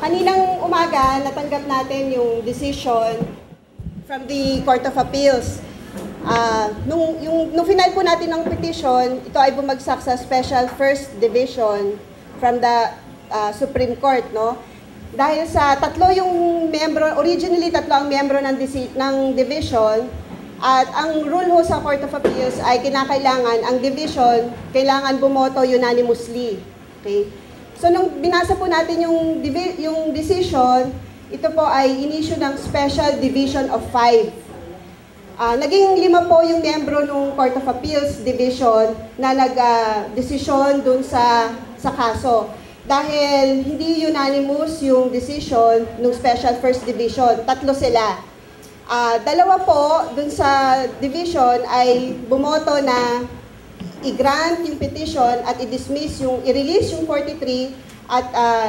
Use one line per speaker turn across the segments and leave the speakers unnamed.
Kaninang umaga, natanggap natin yung decision from the Court of Appeals. Nung final po natin ng petition, ito ay bumagsak sa Special First Division from the Supreme Court, no? Dahil sa tatlo yung membro, originally tatlo ang membro ng division, at ang rule ho sa Court of Appeals ay kinakailangan, ang division, kailangan bumoto unanimously. Okay? So nung binasa po natin yung decision, ito po ay inisyu ng Special Division of 5. Naging 5 po yung membro ng Court of Appeals Division na nag-desisyon dun sa kaso. Dahil hindi unanimous yung decision ng Special First Division, 3 sila. 2 po dun sa division ay bumoto na i-grant yung petition at i-dismiss i-release yung 43 at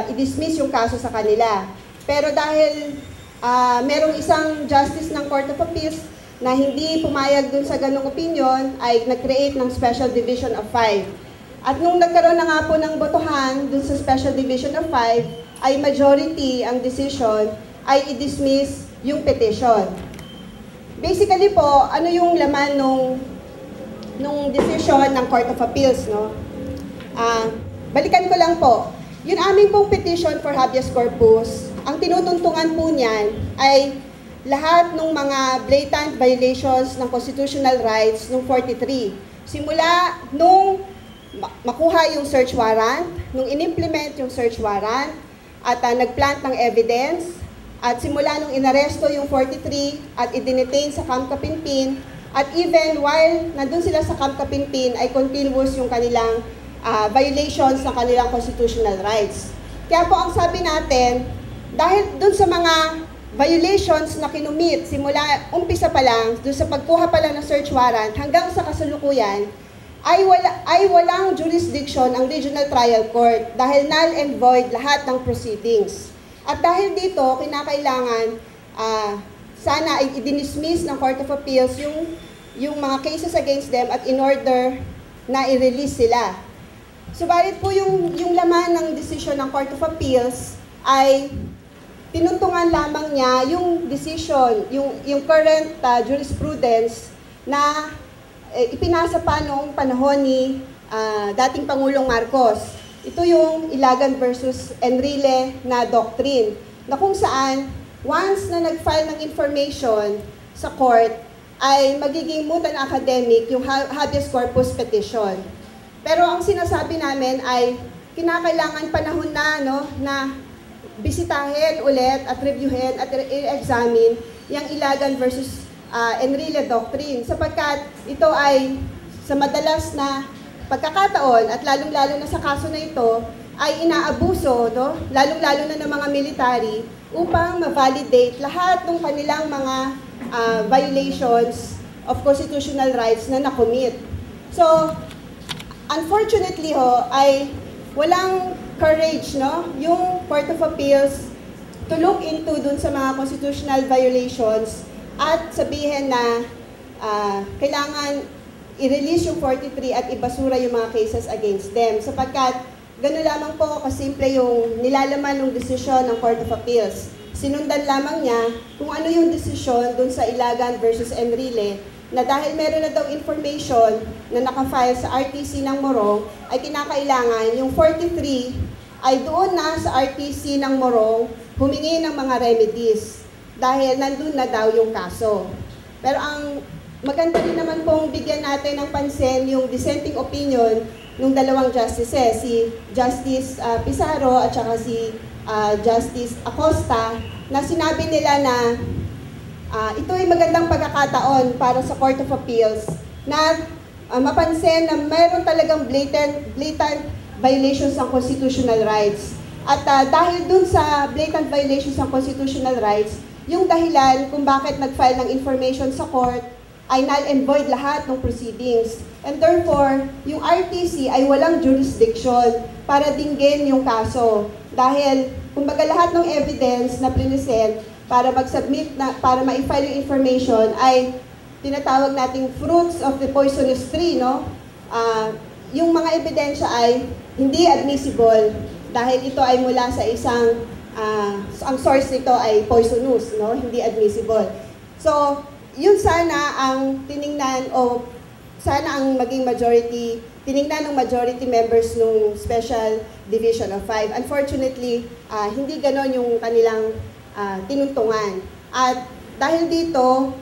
i-dismiss yung kaso sa kanila. Pero dahil merong isang justice ng Court of Appeals na hindi pumayag dun sa ganung opinion, ay nag-create ng Special Division of 5. At nung nagkaroon na nga po ng botohan dun sa Special Division of 5, ay majority ang decision ay i-dismiss yung petition. Basically po, ano yung laman nung decision ng Court of Appeals, no? Balikan ko lang po. Yung aming pong petition for habeas corpus, ang tinutuntungan po niyan ay lahat ng mga blatant violations ng constitutional rights ng 43. Simula nung makuha yung search warrant, nung in-implement yung search warrant, at nagplant ng evidence, at simula nung inaresto yung 43 at i-detain sa Camp Kapinpin, at even while nandun sila sa Camp Kapinpin ay continuous yung kanilang violations ng kanilang constitutional rights. Kaya po ang sabi natin, dahil dun sa mga violations na kinumit simula umpisa pa lang, dun sa pagkuha pa lang ng search warrant hanggang sa kasalukuyan, ay walang jurisdiction ang Regional Trial Court dahil null and void lahat ng proceedings. At dahil dito, kinakailangan sana ay i-dismiss ng Court of Appeals yung mga cases against them at in order na i-release sila. Subalit po yung laman ng decision ng Court of Appeals ay tinuntungan lamang niya yung decision, yung current jurisprudence na ipinasa pa noong panahon ni dating Pangulong Marcos. Ito yung Ilagan versus Enrile na doctrine, na kung saan once na nag-file ng information sa court, ay magiging moot and academic yung habeas corpus petition. Pero ang sinasabi namin ay kinakailangan panahon na, no, na bisitahin ulit at reviewin at i-examine yung Ilagan versus Enrile doctrine, sapagkat ito ay sa madalas na pagkakataon at lalong-lalo na sa kaso na ito ay inaabuso, no? Lalong-lalo na ng mga military upang ma-validate lahat ng kanilang mga violations of constitutional rights na nakomit. So, unfortunately ho, ay walang courage, no, yung Court of Appeals to look into dun sa mga constitutional violations at sabihin na kailangan i-release yung 43 at ibasura yung mga cases against them. Sapagkat gano'n lamang po kasimple yung nilalaman ng desisyon ng Court of Appeals. Sinundan lamang niya kung ano yung desisyon dun sa Ilagan versus Enrile, na dahil meron na daw information na nakafile sa RTC ng Morong, ay kinakailangan yung 43 ay doon na sa RTC ng Morong humingi ng mga remedies dahil nandun na daw yung kaso. Pero ang maganda rin naman pong bigyan natin ng pansin yung dissenting opinion ng dalawang justices, si Justice Pizarro at saka si Justice Acosta, na sinabi nila na ito ay magandang pagkakataon para sa Court of Appeals na mapansin na mayroon talagang blatant violations ng constitutional rights. At dahil dun sa blatant violations ng constitutional rights, yung dahilan kung bakit nag-file ng information sa court ay null and void lahat ng proceedings. And therefore, yung RTC ay walang jurisdiction para dinggin yung kaso. Dahil, kumbaga lahat ng evidence na present para mag-submit, para ma-file yung information ay tinatawag nating fruits of the poisonous tree, no? Yung mga ebidensya ay hindi admissible dahil ito ay mula sa isang ang source nito ay poisonous, no? Hindi admissible. So, yun sana ang tiningnan o sana ang maging majority, tiningnan ng majority members ng Special Division of 5. Unfortunately, hindi ganon yung kanilang tinuntungan. At dahil dito,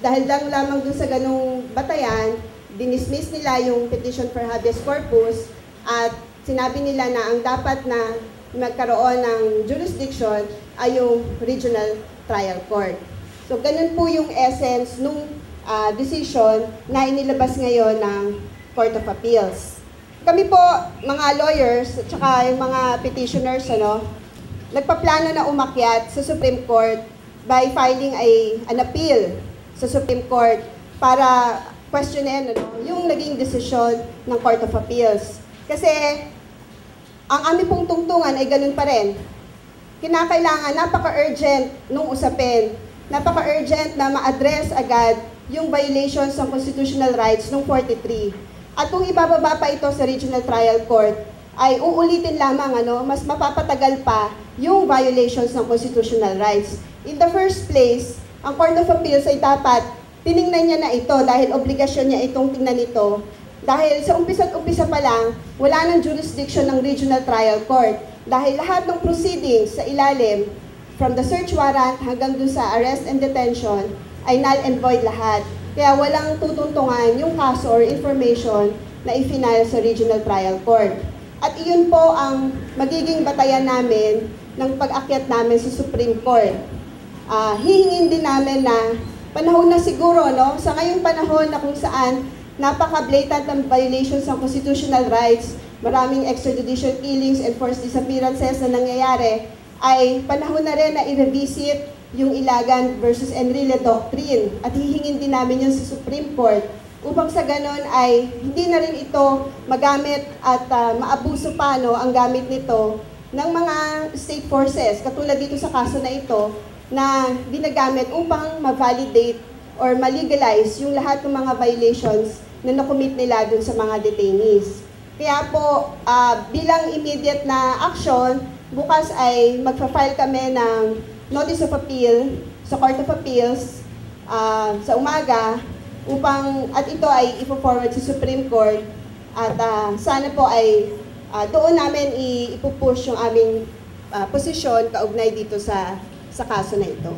dahil lang lamang dun sa ganong batayan, dinismiss nila yung petition for habeas corpus at sinabi nila na ang dapat na magkaroon ng jurisdiction ay yung regional trial court. So, ganun po yung essence nung decision na inilabas ngayon ng Court of Appeals. Kami po, mga lawyers, at saka yung mga petitioners, nagpaplano na umakyat sa Supreme Court by filing an appeal sa Supreme Court para questionin yung naging desisyon ng Court of Appeals. Kasi ang aming pong tungtungan ay ganun pa rin. Kinakailangan, napaka-urgent nung usapin, napaka-urgent na ma-address agad yung violations ng constitutional rights ng 43. At kung ibababa pa ito sa Regional Trial Court, ay uulitin lamang, mas mapapatagal pa yung violations ng constitutional rights. In the first place, ang Court of Appeals ay dapat tiningnan niya na ito dahil obligasyon niya itong tingnan ito. Dahil sa umpisa pa lang, wala nang jurisdiction ng Regional Trial Court. Dahil lahat ng proceedings sa ilalim, from the search warrant hanggang dun sa arrest and detention, ay null and void lahat. Kaya walang tutuntungan yung kaso or information na i-final sa Regional Trial Court. At iyon po ang magiging batayan namin ng pag-akyat namin sa Supreme Court. Hihingin din namin na panahon na siguro, sa ngayong panahon na kung saan napaka-blatant ng violations ng constitutional rights, maraming extrajudicial killings and forced disappearances na nangyayari, ay panahon na rin na i-revisit yung Ilagan versus Enrile Doctrine at hihingin din namin yun sa Supreme Court upang sa ganon ay hindi na rin ito magamit at maabuso pa ang gamit nito ng mga state forces katulad dito sa kaso na ito na ginagamit upang ma-validate or ma-legalize yung lahat ng mga violations na nakomit nila dun sa mga detainees. Kaya po, bilang immediate na action, bukas ay magpa-file kami ng Notice of Appeal sa Court of Appeals sa umaga at ito ay ipo-forward sa Supreme Court at sana po ay doon namin ipupush yung aming posisyon kaugnay dito sa kaso na ito.